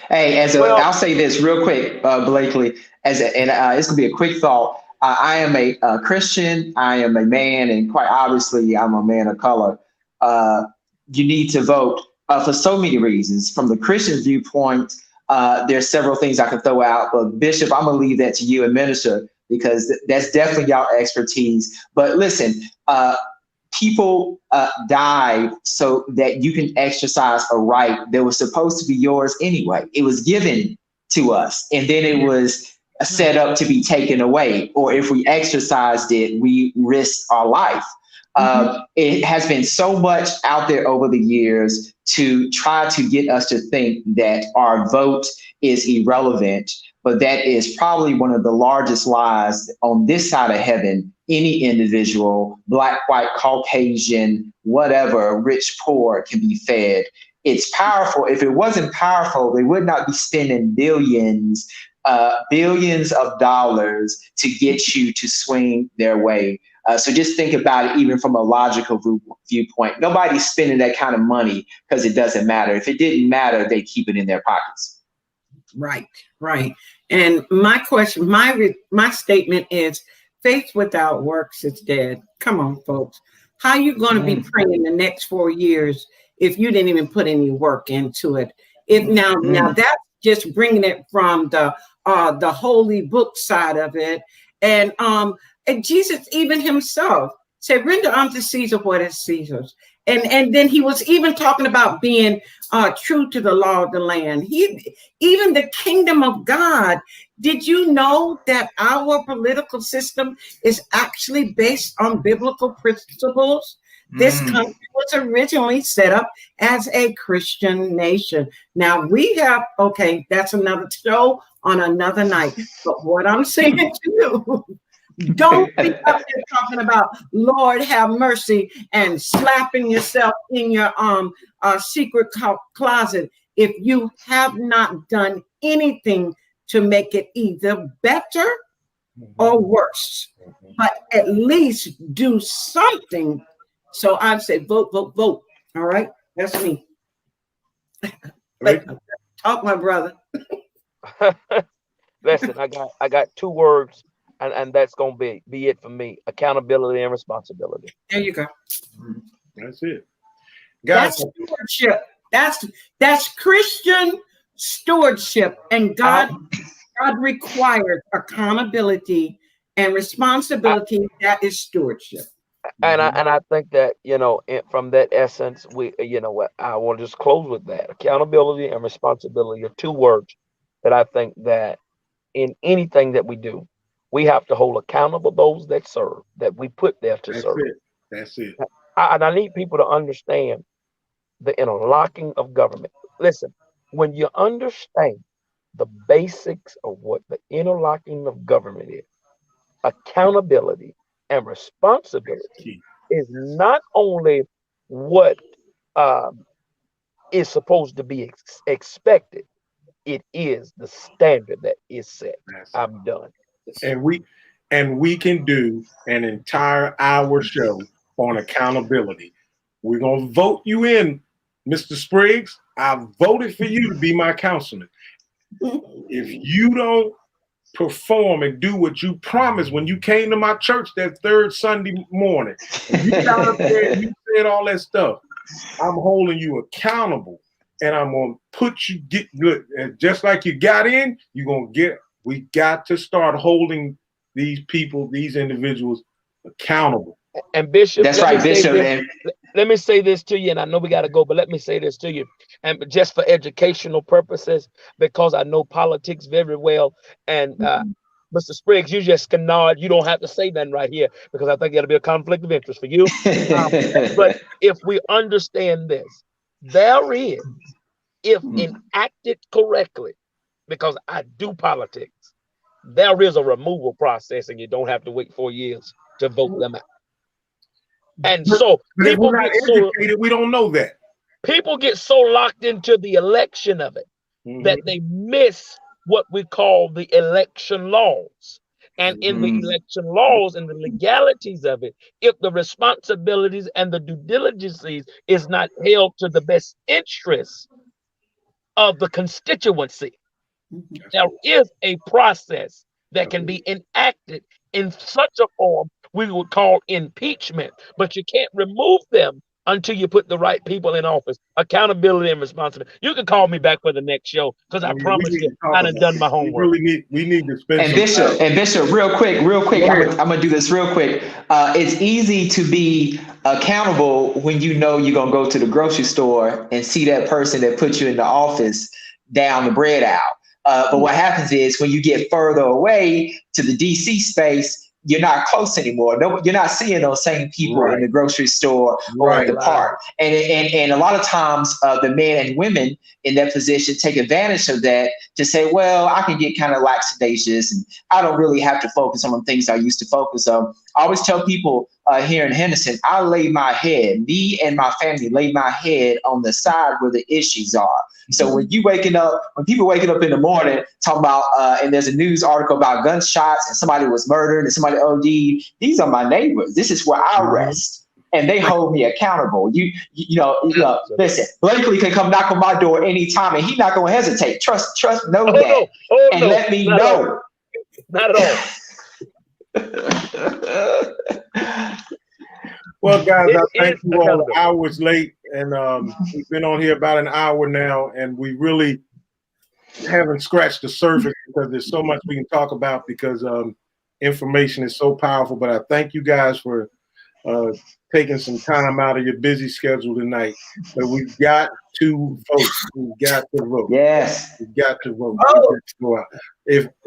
Hey, I'll say this real quick, Blakely, it's gonna be a quick thought. I am a Christian, I am a man, and quite obviously I'm a man of color. You need to vote for so many reasons. From the Christian viewpoint, there's several things I can throw out, but Bishop, I'm gonna leave that to you and Minister, because that's definitely y'all expertise. But listen, people died so that you can exercise a right that was supposed to be yours anyway. It was given to us, and then it was set up to be taken away. Or if we exercised it, we risked our life. It has been so much out there over the years to try to get us to think that our vote is irrelevant, but that is probably one of the largest lies on this side of heaven. Any individual, Black, white, Caucasian, whatever, rich, poor, can be fed. it's powerful. If it wasn't powerful, they would not be spending billions of dollars to get you to swing their way. So just think about it, even from a logical viewpoint. Nobody's spending that kind of money because it doesn't matter. If it didn't matter, they keep it in their pockets. Right, right. And my question, my statement is, faith without works is dead. Come on, folks. How are you going to be praying the next 4 years if you didn't even put any work into it? Now that's just bringing it from the holy book side of it. And Jesus even himself said, render unto Caesar what is Caesar's. And then he was even talking about being true to the law of the land. Even the kingdom of God. Did you know that our political system is actually based on biblical principles? This country was originally set up as a Christian nation. Now we have, okay, that's another show on another night. But what I'm saying to you, don't be up there talking about Lord have mercy and slapping yourself in your secret closet if you have not done anything to make it either better or worse. But at least do something. So I'd say vote, vote, vote. All right, that's me. Talk, my brother. Listen, I got 2 words. And that's gonna be it for me: accountability and responsibility. There you go. That's it, guys. That's stewardship. That's Christian stewardship, and God requires accountability and responsibility. That is stewardship. And I think that, from that essence, I want to just close with that: accountability and responsibility are 2 words that I think that in anything that we do, we have to hold accountable those that serve, that we put there to serve. That's it. I need people to understand the interlocking of government. Listen, when you understand the basics of what the interlocking of government is, accountability and responsibility is not only what is supposed to be expected, it is the standard that is set. I'm done. And we can do an entire hour show on accountability. We're gonna vote you in, Mr. Spriggs. I voted for you to be my councilman. If you don't perform and do what you promised when you came to my church that 3rd Sunday morning, you got up there and you said all that stuff, I'm holding you accountable, and I'm gonna put you get good. And just like you got in, you're gonna get. We got to start holding these people, these individuals, accountable. And Bishop, that's right, Bishop. Let me say this to you, and I know we got to go, but let me say this to you, and just for educational purposes, because I know politics very well. And Mr. Spriggs, you just can nod. You don't have to say nothing right here, because I think that'll be a conflict of interest for you. But if we understand this, there is, if enacted correctly, because I do politics, there is a removal process, and you don't have to wait 4 years to vote them out. And so people get educated, we don't know that. People get so locked into the election of it that they miss what we call the election laws. And in the election laws and the legalities of it, if the responsibilities and the due diligences is not held to the best interests of the constituency, there is a process that can be enacted in such a form we would call impeachment, but you can't remove them until you put the right people in office. Accountability and responsibility. You can call me back for the next show, because I promise you I done done my homework. We need to spend. And Bishop, real quick, I'm gonna do this real quick. It's easy to be accountable when you know you're gonna go to the grocery store and see that person that put you in the office down the bread aisle. But what happens is when you get further away to the DC space, you're not close anymore. No, you're not seeing those same people in the grocery store or at the park. And a lot of times the men and women in that position take advantage of that to say, well, I can get kind of lackadaisical and I don't really have to focus on the things I used to focus on. I always tell people here in Henderson, I lay my head, me and my family lay my head on the side where the issues are. So when people waking up in the morning talking about, and there's a news article about gunshots and somebody was murdered and somebody OD'd, these are my neighbors. This is where I rest. And they hold me accountable. You know, listen, Blakely can come knock on my door anytime and he's not going to hesitate. Trust, know that. Let me know. Not at all. Well, guys, I thank you all. The hour was late, and we've been on here about an hour now, and we really haven't scratched the surface because there's so much we can talk about because information is so powerful. But I thank you guys for taking some time out of your busy schedule tonight. But we've got to vote. We've got to vote. Yes. We've got to vote.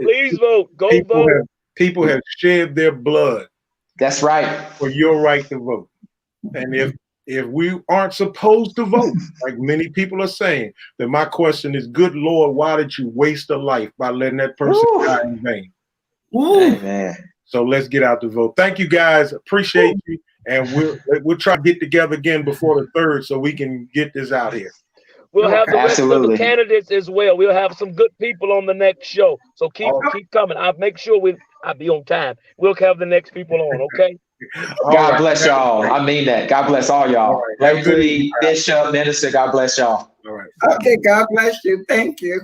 Please vote. Go people vote. People have shed their blood. That's right. For your right to vote. And if we aren't supposed to vote, like many people are saying, then my question is, good Lord, why did you waste a life by letting that person die in vain? Amen. So let's get out to vote. Thank you guys. Appreciate you. And we'll try to get together again before the 3rd so we can get this out here. We'll have the rest Absolutely. of the candidates as well. We'll have some good people on the next show. So keep coming. I'll make sure I'll be on time. We'll have the next people on, okay? God bless y'all. I mean that. God bless all y'all. Blakely, Bishop, Minister, God bless y'all. All right. Okay, God bless you. Thank you.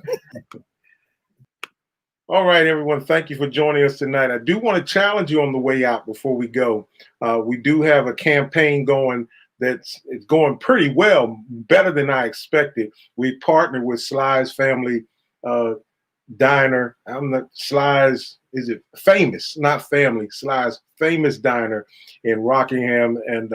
All right, everyone. Thank you for joining us tonight. I do want to challenge you on the way out before we go. We do have a campaign going it's going pretty well, better than I expected. We partnered with Sly's Family Diner. Sly's, is it Famous? Not Family. Sly's Famous Diner in Rockingham, and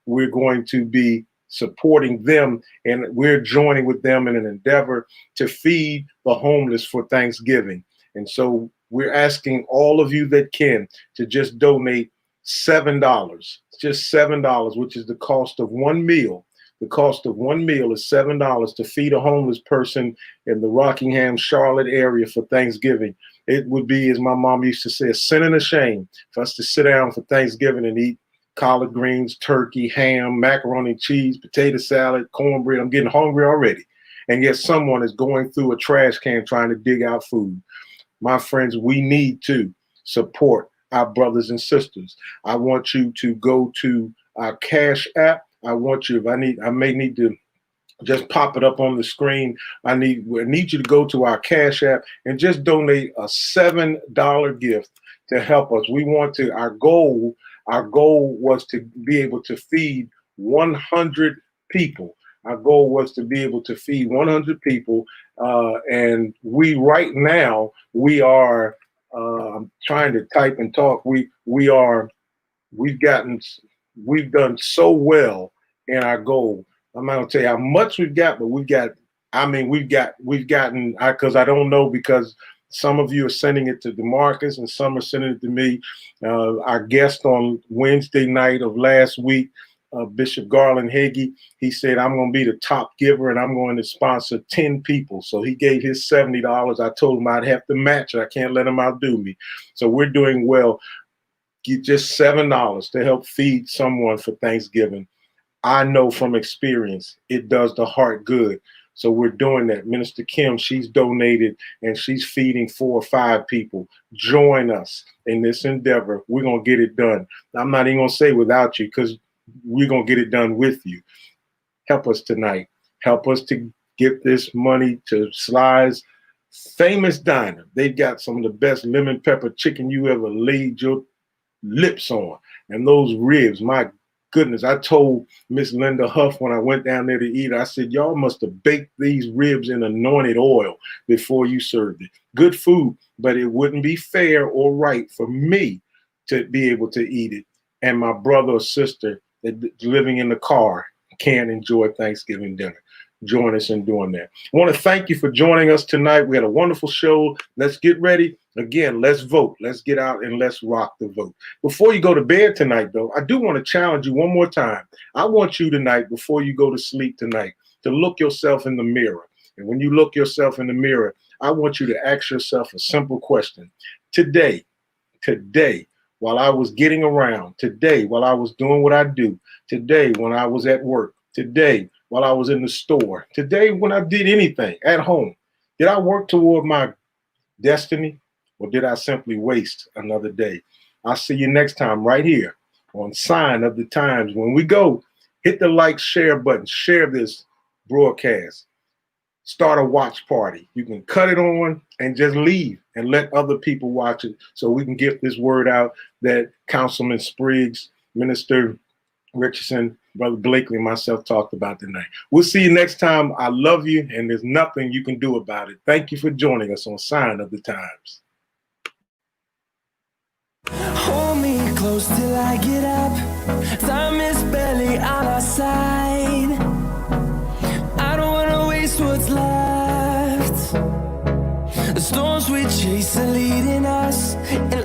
we're going to be supporting them, and we're joining with them in an endeavor to feed the homeless for Thanksgiving. And so we're asking all of you that can to just donate $7, just $7, which is the cost of one meal. The cost of one meal is $7 to feed a homeless person in the Rockingham, Charlotte area for Thanksgiving. It would be, as my mom used to say, a sin and a shame for us to sit down for Thanksgiving and eat collard greens, turkey, ham, macaroni and cheese, potato salad, cornbread. I'm getting hungry already. And yet someone is going through a trash can trying to dig out food. My friends, we need to support our brothers and sisters. I want you to go to our Cash App. I want you, I may need to just pop it up on the screen. I need you to go to our Cash App and just donate a $7 gift to help us. We want to, our goal was to be able to feed 100 people. Our goal was to be able to feed 100 people. And right now, we are, I'm trying to type and talk. We've done so well in our goal. I'm not gonna tell you how much we've got, but we've gotten, because I don't know, because some of you are sending it to DeMarcus and some are sending it to me. Our guest on Wednesday night of last week, Bishop Garland Hagee, he said, I'm going to be the top giver and I'm going to sponsor 10 people. So he gave his $70. I told him I'd have to match it. I can't let him outdo me. So we're doing well. Get just $7 to help feed someone for Thanksgiving. I know from experience, it does the heart good. So we're doing that. Minister Kim, she's donated and she's feeding 4 or 5 people. Join us in this endeavor. We're going to get it done. I'm not even going to say without you, because we're going to get it done with you. Help us tonight. Help us to get this money to Sly's Famous Diner. They've got some of the best lemon pepper chicken you ever laid your lips on. And those ribs, my goodness, I told Miss Linda Huff when I went down there to eat, I said, y'all must have baked these ribs in anointed oil before you served it. Good food, but it wouldn't be fair or right for me to be able to eat it. And my brother or sister that's living in the car can't enjoy Thanksgiving dinner. Join us in doing that. I want to thank you for joining us tonight. We had a wonderful show. Let's get ready. Again, let's vote. Let's get out and let's rock the vote. Before you go to bed tonight, though, I do want to challenge you one more time. I want you tonight, before you go to sleep tonight, to look yourself in the mirror. And when you look yourself in the mirror, I want you to ask yourself a simple question. Today, while I was getting around, today while I was doing what I do, today when I was at work, today while I was in the store, today when I did anything at home, did I work toward my destiny, or did I simply waste another day? I'll see you next time right here on Sign of the Times. When we go, hit the like, share button, share this broadcast, start a watch party. You can cut it on and just leave and let other people watch it so we can get this word out that Councilman Spriggs, Minister Richardson, Brother Blakely, and myself talked about tonight. We'll see you next time. I love you, and there's nothing you can do about it. Thank you for joining us on Sign of the Times. Hold me close till I get up. Time is barely on our side. I don't wanna waste what's left. The storms we chase are leading us. And